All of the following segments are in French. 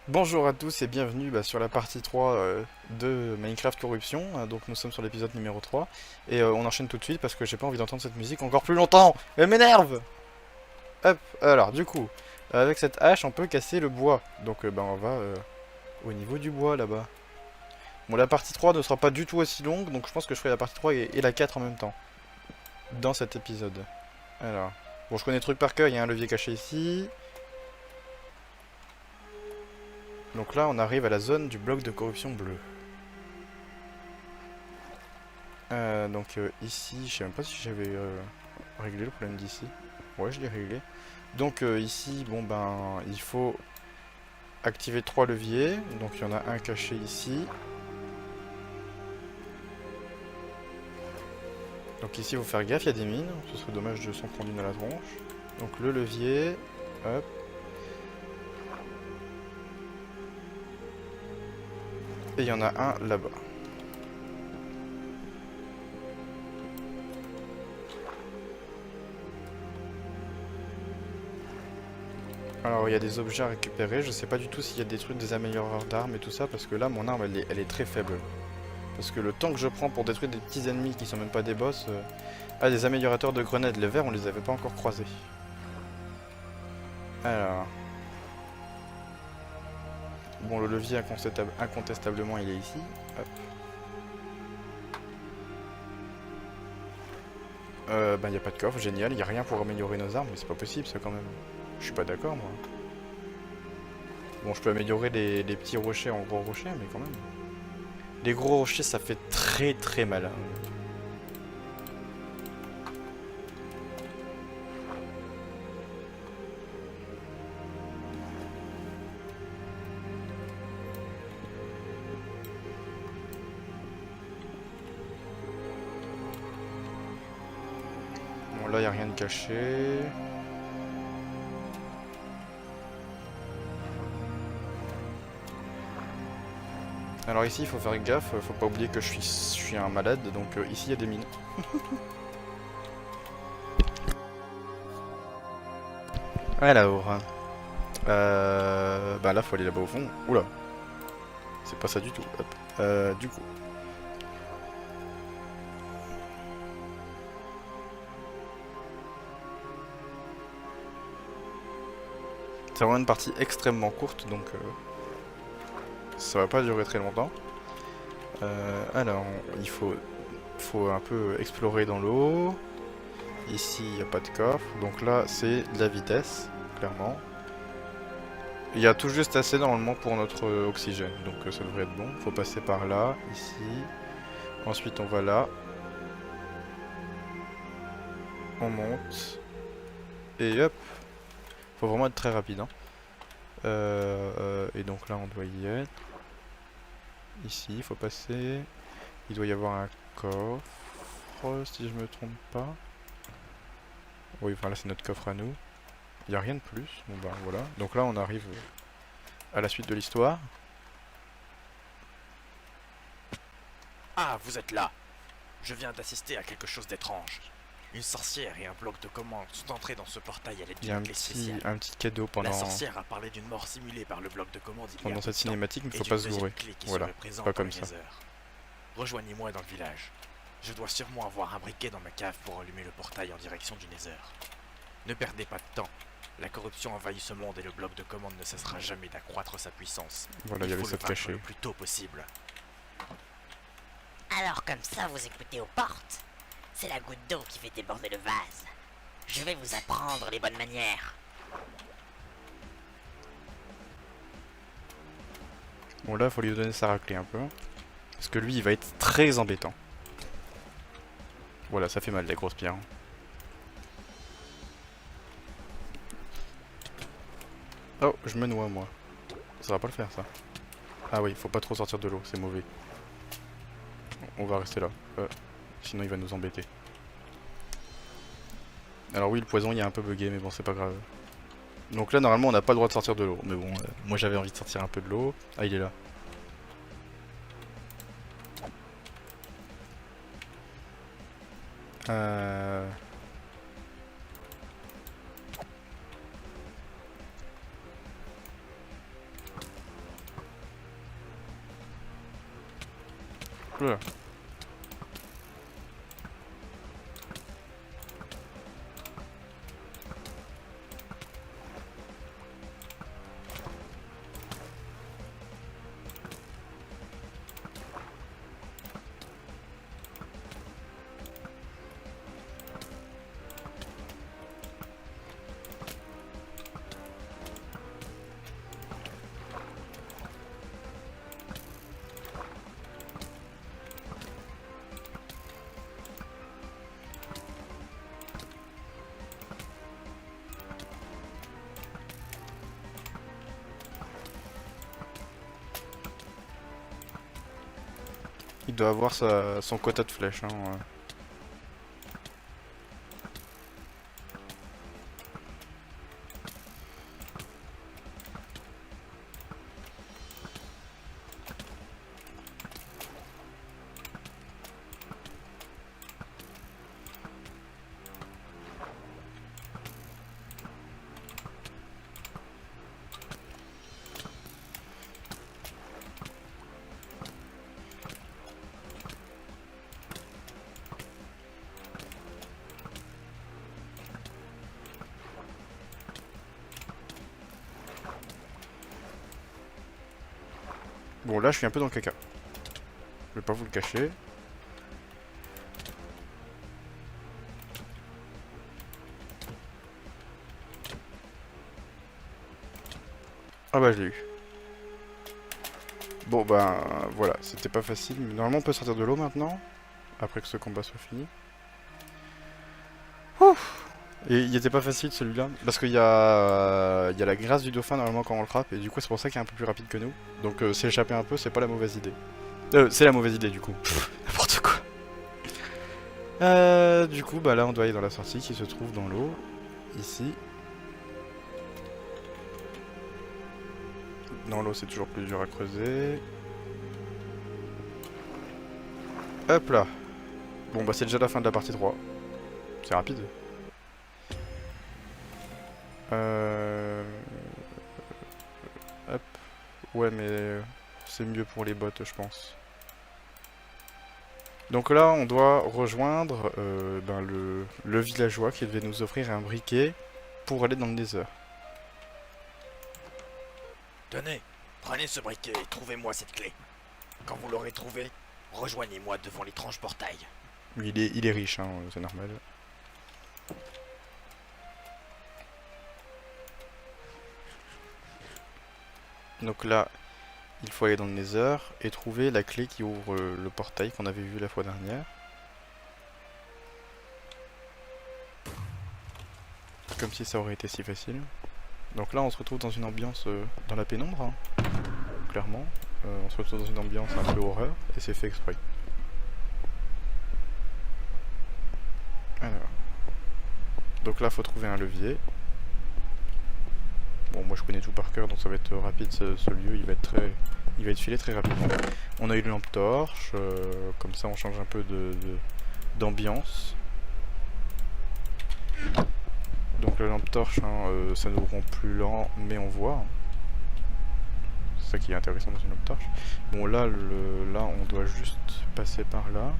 Bonjour à tous et bienvenue sur la partie 3 de Minecraft Corruption. Donc nous sommes sur l'épisode numéro 3 et on enchaîne tout de suite parce que j'ai pas envie d'entendre cette musique encore plus longtemps. Elle m'énerve. Hop, alors du coup, avec cette hache on peut casser le bois. Donc on va au niveau du bois là-bas. Bon, la partie 3 ne sera pas du tout aussi longue, donc je pense que je ferai la partie 3 et la 4 en même temps dans cet épisode. Alors, bon, je connais le truc par cœur, il y a un levier caché ici. Donc là on arrive à la zone du bloc de corruption bleu. Ici, je sais même pas si j'avais réglé le problème d'ici. Ouais, je l'ai réglé. Donc ici, bon ben, il faut activer 3 leviers. Donc il y en a un caché ici. Donc ici, il faut faire gaffe, il y a des mines. Ce serait dommage de s'en prendre une à la tronche. Donc le levier, hop. Et il y en a un là-bas. Alors il y a des objets à récupérer. Je sais pas du tout s'il y a des trucs, des amélioreurs d'armes et tout ça. Parce que là, mon arme, elle est très faible. Parce que le temps que je prends pour détruire des petits ennemis qui sont même pas des boss... Ah, des améliorateurs de grenades, les verts, on les avait pas encore croisés. Alors... Bon, le levier incontestablement, il est ici. Hop. Ben, y a pas de coffre, génial. Y a rien pour améliorer nos armes, mais c'est pas possible, ça, quand même. Je suis pas d'accord, moi. Bon, je peux améliorer les petits rochers en gros rochers, mais quand même. Les gros rochers, ça fait très très mal, hein. Bon, là, y a rien de caché. Alors ici, il faut faire gaffe, faut pas oublier que je suis un malade, donc ici, il y a des mines. Alors... Bah là, faut aller là-bas au fond. Oula, c'est pas ça du tout. Hop. Du coup... C'est vraiment une partie extrêmement courte, donc ça va pas durer très longtemps. Alors, faut un peu explorer dans l'eau. Ici, il n'y a pas de coffre. Donc là, c'est de la vitesse, clairement. Il y a tout juste assez normalement pour notre oxygène, donc ça devrait être bon. Faut passer par là, ici. Ensuite, on va là. On monte. Et hop. Faut vraiment être très rapide, hein. Et donc là, on doit y être. Ici, il faut passer. Il doit y avoir un coffre, si je me trompe pas. Oui, voilà, c'est notre coffre à nous. Il n'y a rien de plus. Bon bah voilà. Donc là, on arrive à la suite de l'histoire. Ah, vous êtes là. Je viens d'assister à quelque chose d'étrange. Une sorcière et un bloc de commande sont entrés dans ce portail à l'aide Il y a d'une clé spéciale. un petit cadeau La pendant, sorcière a parlé d'une mort simulée par le bloc de commande il y a pendant peu cette de temps, cinématique, mais et faut d'une pas se deuxième gourer. clé qui Voilà, serait pas présente dans comme le ça. Nether. Rejoignez-moi dans le village. Je dois sûrement avoir un briquet dans ma cave pour allumer le portail en direction du Nether. Ne perdez pas de temps. La corruption envahit ce monde et le bloc de commande ne cessera jamais d'accroître sa puissance. Voilà, il Il y avait faut le cette vaincre le cachée. plus tôt possible. Alors comme ça, vous écoutez aux portes. C'est la goutte d'eau qui fait déborder le vase. Je vais vous apprendre les bonnes manières. Bon là, faut lui donner sa raclée un peu. Parce que lui, il va être très embêtant. Voilà, ça fait mal, les grosses pierres, hein. Oh, je me noie, moi. Ça va pas le faire, ça. Ah oui, faut pas trop sortir de l'eau, c'est mauvais. On va rester là. Sinon, il va nous embêter. Alors oui, le poison, il est un peu bugué, mais bon, c'est pas grave. Donc là, normalement, on n'a pas le droit de sortir de l'eau. Mais bon, moi, j'avais envie de sortir un peu de l'eau. Ah, il est là. Euh... Oula. Il doit avoir son quota de flèches. Hein, ouais. Bon, là, je suis un peu dans le caca. Je vais pas vous le cacher. Ah bah, je l'ai eu. Bon, bah, voilà. C'était pas facile. Mais normalement, on peut sortir de l'eau maintenant. Après que ce combat soit fini. Ouf. Et il était pas facile celui-là, parce qu'il y a la grâce du dauphin normalement quand on le frappe, et du coup c'est pour ça qu'il est un peu plus rapide que nous. Donc s'échapper un peu, c'est pas la mauvaise idée. C'est la mauvaise idée du coup. N'importe quoi. Du coup, bah là on doit aller dans la sortie qui se trouve dans l'eau, ici. Dans l'eau c'est toujours plus dur à creuser. Hop là. Bon bah c'est déjà la fin de la partie 3. C'est rapide. Hop. Ouais, mais c'est mieux pour les bots, je pense. Donc là, on doit rejoindre ben, le villageois qui devait nous offrir un briquet pour aller dans le Nether. Tenez, prenez ce briquet et trouvez-moi cette clé. Quand vous l'aurez trouvé, rejoignez-moi devant l'étrange portail. Il est riche, hein, c'est normal. Donc là, il faut aller dans le Nether et trouver la clé qui ouvre le portail qu'on avait vu la fois dernière. Comme si ça aurait été si facile. Donc là, on se retrouve dans une ambiance dans la pénombre, hein, clairement. On se retrouve dans une ambiance un peu horreur et c'est fait exprès. Alors. Donc là, faut trouver un levier. Bon, moi je connais tout par cœur, donc ça va être rapide ce lieu, il va être filé très rapidement. On a eu une lampe torche, comme ça on change un peu d'ambiance. Donc la lampe torche, hein, ça nous rend plus lent, mais on voit. C'est ça qui est intéressant dans une lampe torche. Bon là, là on doit juste passer par là.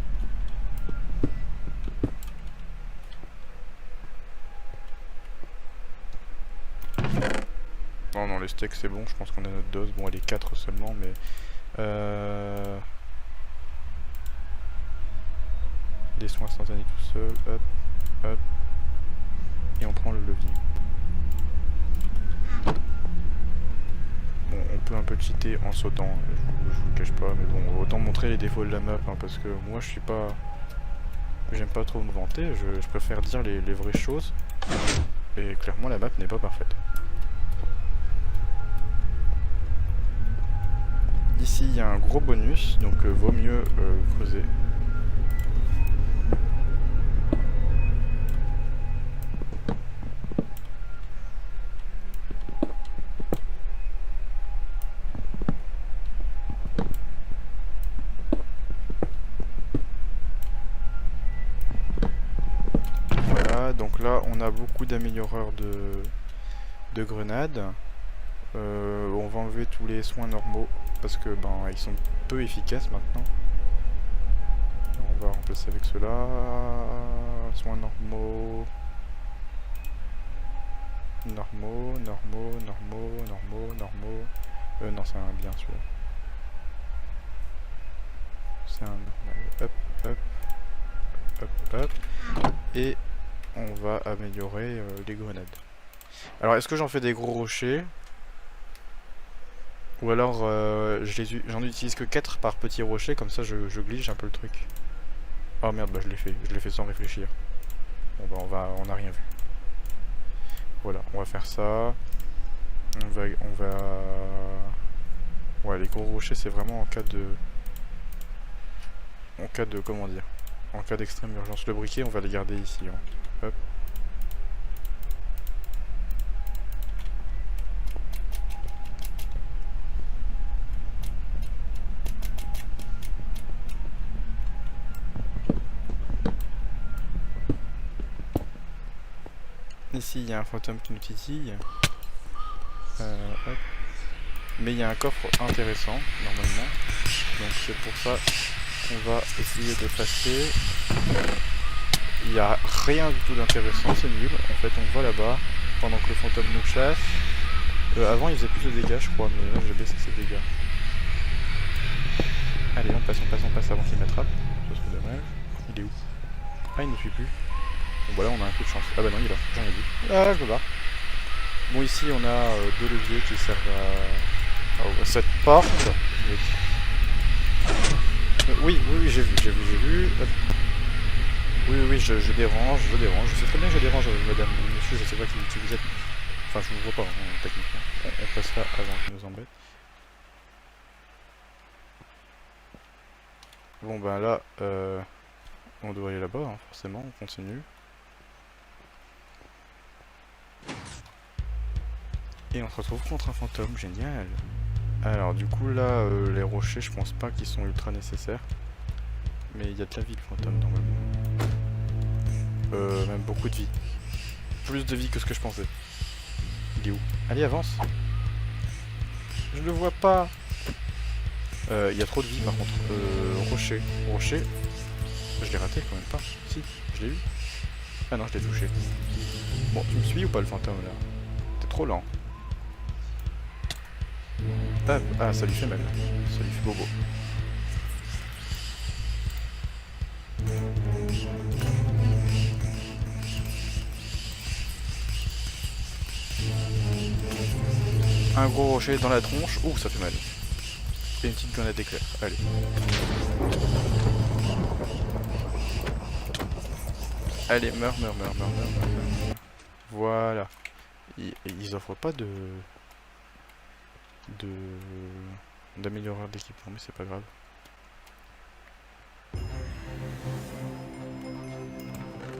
Non, les steaks c'est bon, je pense qu'on a notre dose. Bon, elle est 4 seulement, mais... Les soins instantanés tout seul, hop, hop. Et on prend le levier. Bon, on peut un peu cheater en sautant, je vous le cache pas, mais bon, autant montrer les défauts de la map, hein, parce que moi je suis pas... J'aime pas trop me vanter, je préfère dire les vraies choses. Et clairement la map n'est pas parfaite. Ici il y a un gros bonus, donc vaut mieux creuser. Voilà, donc là on a beaucoup d'amélioreurs de grenades. On va enlever tous les soins normaux parce que ben ils sont peu efficaces maintenant. on va remplacer avec ceux-là. Soins normaux. Normaux. Non, c'est un bien celui-là. C'est un normal. Hop. Et on va améliorer les grenades. Alors, est-ce que j'en fais des gros rochers? Ou alors, j'en utilise que 4 par petit rocher, comme ça je glitch un peu le truc. Oh merde, bah je l'ai fait sans réfléchir. Bon bah on a rien vu. Voilà, on va faire ça. On va... Ouais, les gros rochers c'est vraiment en cas de... comment dire? En cas d'extrême urgence. Le briquet on va le garder ici. Hein. Hop. Ici il y a un fantôme qui nous titille. Hop. Mais il y a un coffre intéressant normalement. Donc c'est pour ça qu'on va essayer de passer. Il n'y a rien du tout d'intéressant, c'est nul. En fait on va là-bas pendant que le fantôme nous chasse. Avant il faisait plus de dégâts je crois, mais là j'ai baissé ses dégâts. Allez on passe avant qu'il m'attrape. Ça serait dommage. Il est où? Ah il ne suit plus. Bon voilà on a un peu de chance. Ah bah non il est là, j'en ai vu. Ah je me barre. Bon ici on a deux leviers qui servent à cette porte. Oui j'ai vu. Hop. Oui je dérange. Je sais très bien que je dérange madame, monsieur, je sais pas qui vous êtes. Enfin je vous vois pas hein, techniquement. On passe là avant qu'il nous embête. Bon bah là on doit aller là-bas hein, forcément, on continue. Et on se retrouve contre un fantôme, génial. Alors du coup là, les rochers je pense pas qu'ils sont ultra nécessaires. Mais il y a de la vie le fantôme normalement. Même beaucoup de vie. Plus de vie que ce que je pensais. Il est où? Allez avance. Je le vois pas. Il y a trop de vie par contre. Rocher. Je l'ai raté quand même pas. Si, je l'ai eu. Ah non je l'ai touché. Bon tu me suis ou pas le fantôme là? T'es trop lent. Hop, ah ça lui fait mal, ça lui fait bobo. Un gros rocher dans la tronche, ouh ça fait mal. Et une petite grenade d'éclair, allez. Allez, meurs. Voilà. Ils offrent pas d'améliorer d'équipement, mais c'est pas grave.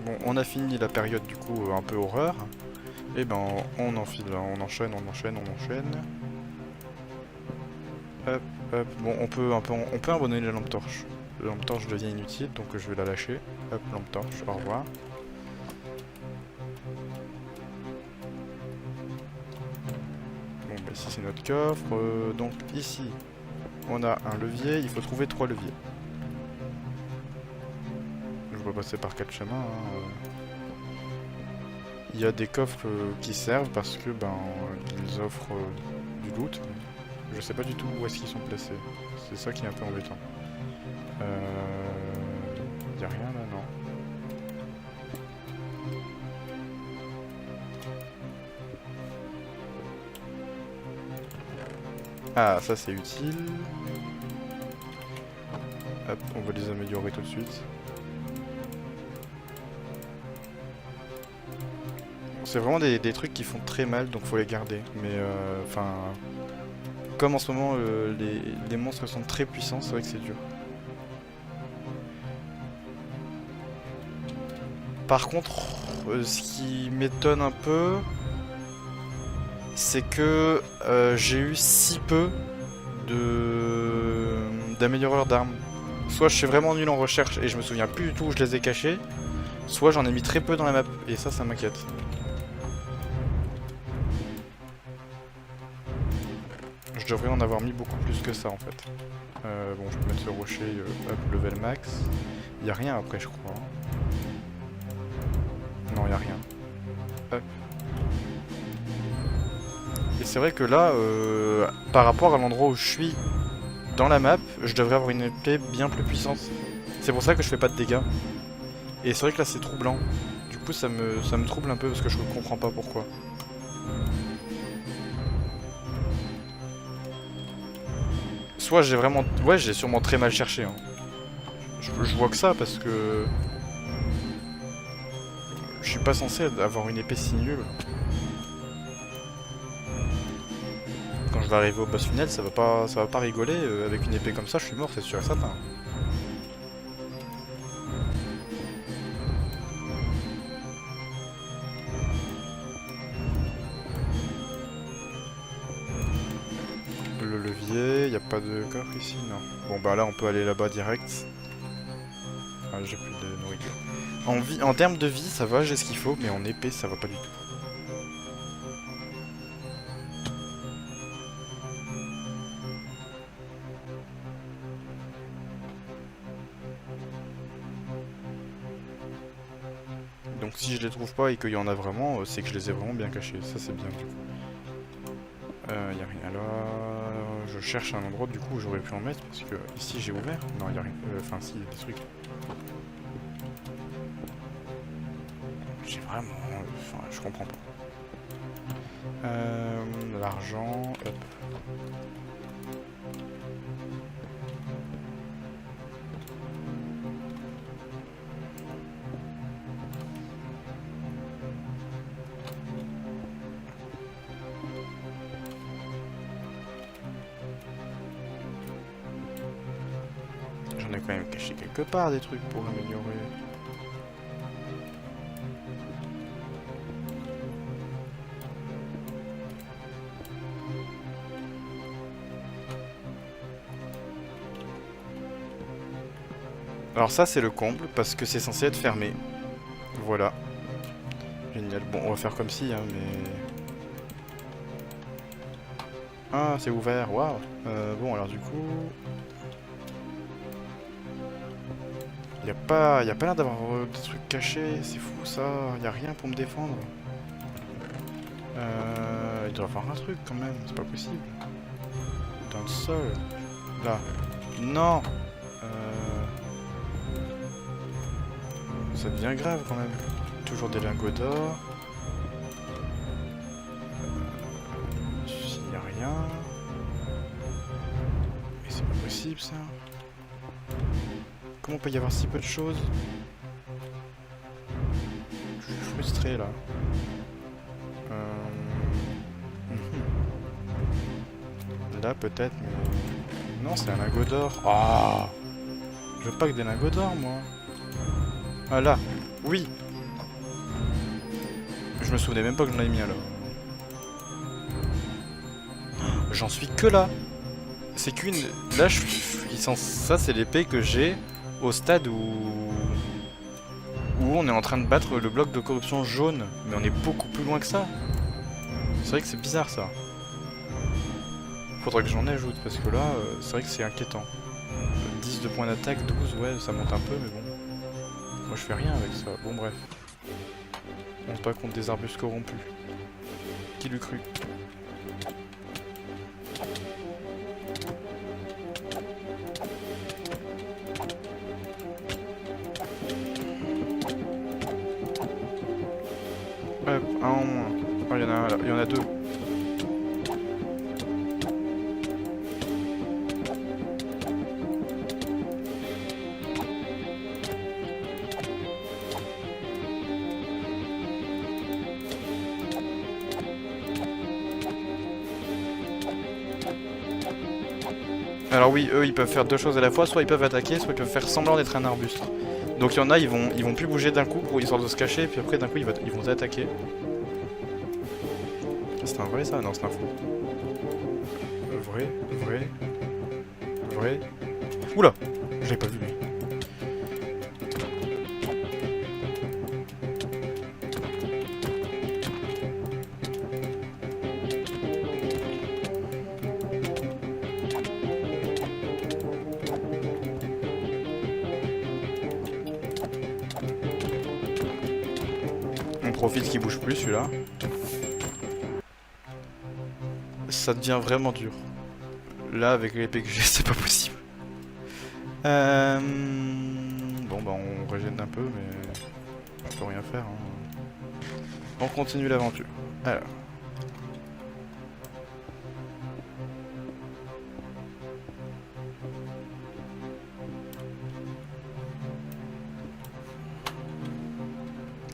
Bon, on a fini la période du coup un peu horreur. Et ben on enfile, on enchaîne. Hop. Bon, on peut abandonner la lampe torche. La lampe torche devient inutile, donc je vais la lâcher. Hop, lampe torche, au revoir. Ici c'est notre coffre, donc ici on a un levier, il faut trouver 3 leviers. Je vais passer par 4 chemins. Hein. Il y a des coffres qui servent parce que ils offrent du loot. Je sais pas du tout où est-ce qu'ils sont placés. C'est ça qui est un peu embêtant. Il y a rien là, non. Ah, ça c'est utile. Hop, on va les améliorer tout de suite. C'est vraiment des trucs qui font très mal, donc faut les garder. Mais enfin, comme en ce moment les monstres sont très puissants, c'est vrai que c'est dur. Par contre, ce qui m'étonne un peu, c'est que j'ai eu si peu d'améliorateurs d'armes. Soit je suis vraiment nul en recherche et je me souviens plus du tout où je les ai cachés, soit j'en ai mis très peu dans la map, et ça m'inquiète. Je devrais en avoir mis beaucoup plus que ça en fait. Bon, je peux mettre ce rocher up level max. Y a rien après, je crois. Non, y a rien. Et c'est vrai que là, par rapport à l'endroit où je suis dans la map, je devrais avoir une épée bien plus puissante. C'est pour ça que je fais pas de dégâts. Et c'est vrai que là c'est troublant. Du coup ça me trouble un peu parce que je comprends pas pourquoi. Soit j'ai vraiment... Ouais, j'ai sûrement très mal cherché. Hein. Je vois que ça parce que... Je suis pas censé avoir une épée si nulle. Quand je vais arriver au boss final, ça va pas rigoler. Avec une épée comme ça, je suis mort, c'est sûr et certain. Le levier, y a pas de coffre ici, non. Bon bah là on peut aller là-bas direct. Ah, j'ai plus de nourriture. En termes de vie, ça va, j'ai ce qu'il faut, mais en épée, ça va pas du tout. Donc si je les trouve pas et qu'il y en a vraiment, c'est que je les ai vraiment bien cachés. Ça c'est bien du coup. Y a rien là. Je cherche un endroit du coup où j'aurais pu en mettre parce que ici j'ai ouvert. Non, y a rien. Enfin si, y a des trucs. J'ai vraiment... Enfin, je comprends pas. L'argent... Hop. J'en ai quand même caché quelque part des trucs pour améliorer. Alors ça c'est le comble parce que c'est censé être fermé. Voilà. Génial. Bon on va faire comme si hein mais... Ah c'est ouvert, waouh. Bon alors du coup... Y a pas l'air d'avoir des trucs cachés, c'est fou ça, y a rien pour me défendre. Il doit y avoir un truc quand même, c'est pas possible. Dans le sol. Là. Non. Ça devient grave quand même. Toujours des lingots d'or. Ici y a rien. Mais c'est pas possible ça. Comment peut y avoir si peu de choses? Je suis frustré là. Là peut-être, mais... Non, c'est un lingot d'or. Ah, je veux pas que des lingots d'or, moi. Ah là, oui. Je me souvenais même pas que j'en avais mis alors. J'en suis que là. C'est qu'une... Là, ça, c'est l'épée que j'ai au stade où on est en train de battre le bloc de corruption jaune. Mais on est beaucoup plus loin que ça. C'est vrai que c'est bizarre, ça. Faudrait que j'en ajoute, parce que là, c'est vrai que c'est inquiétant. 10 de points d'attaque, 12, ouais, ça monte un peu, mais bon. Moi, je fais rien avec ça. Bon, bref. On se bat contre des arbustes corrompus. Qui l'eût cru? Hop, un en moins. Oh, il y en a un là. Il y en a deux. Alors oui, eux ils peuvent faire deux choses à la fois, soit ils peuvent attaquer, soit ils peuvent faire semblant d'être un arbuste. Donc il y en a, ils vont plus bouger d'un coup pour histoire de se cacher, et puis après d'un coup ils vont attaquer. C'est un vrai ça? Non, c'est un faux. Vrai. Oula! Je l'avais pas vu lui. profite qu'il bouge plus celui-là. Ça devient vraiment dur. Là, avec l'épée que j'ai, c'est pas possible. Bon, bah on régène un peu, mais on peut rien faire. Hein. On continue l'aventure. Alors.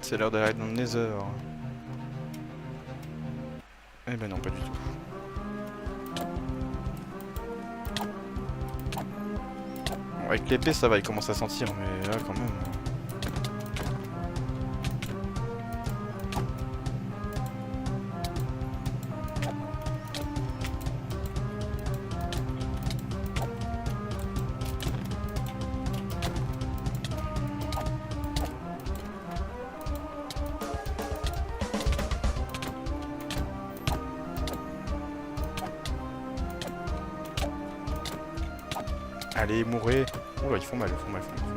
C'est l'heure d'aller dans le Nether. Eh ben non, pas du tout. Bon, avec l'épée ça va, il commence à sentir, mais là quand même... Allez, mourrez. Oula, ils font mal, ils font mal, ils font mal.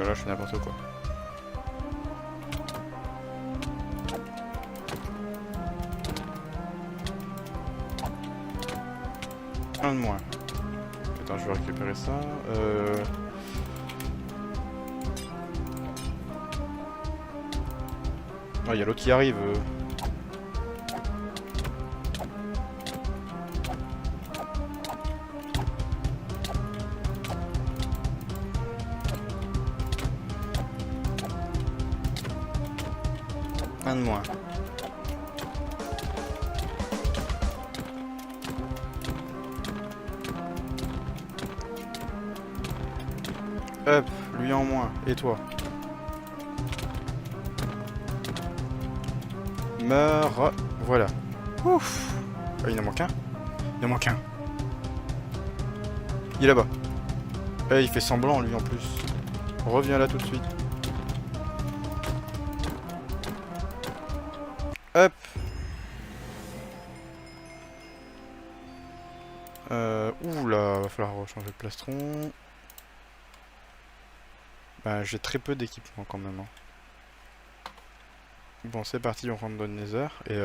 Là, je fais n'importe quoi. Un de moins. Attends, je vais récupérer ça. Ah, il y a l'autre qui arrive. Un de moins. Hop, lui en moins. Et toi? Meurs. Voilà. Ouf. Ah, il en manque un. Il en manque un. Il est là-bas. Eh, il fait semblant lui en plus. Reviens là tout de suite. Hop. Ouh là, va falloir changer de plastron. Bah, j'ai très peu d'équipement quand même. Hein. Bon, c'est parti, on rentre dans le Nether et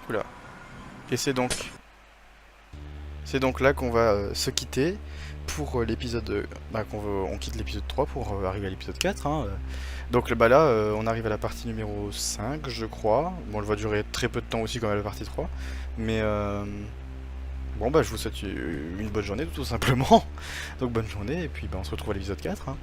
Oula. Et c'est donc là qu'on va se quitter pour l'épisode... Bah, on quitte l'épisode 3 pour arriver à l'épisode 4. Hein. Donc bah, là, on arrive à la partie numéro 5, je crois. Bon, elle va durer très peu de temps aussi comme à la partie 3. Mais... Bon bah je vous souhaite une bonne journée tout simplement. Donc bonne journée et puis bah, on se retrouve à l'épisode 4. Hein.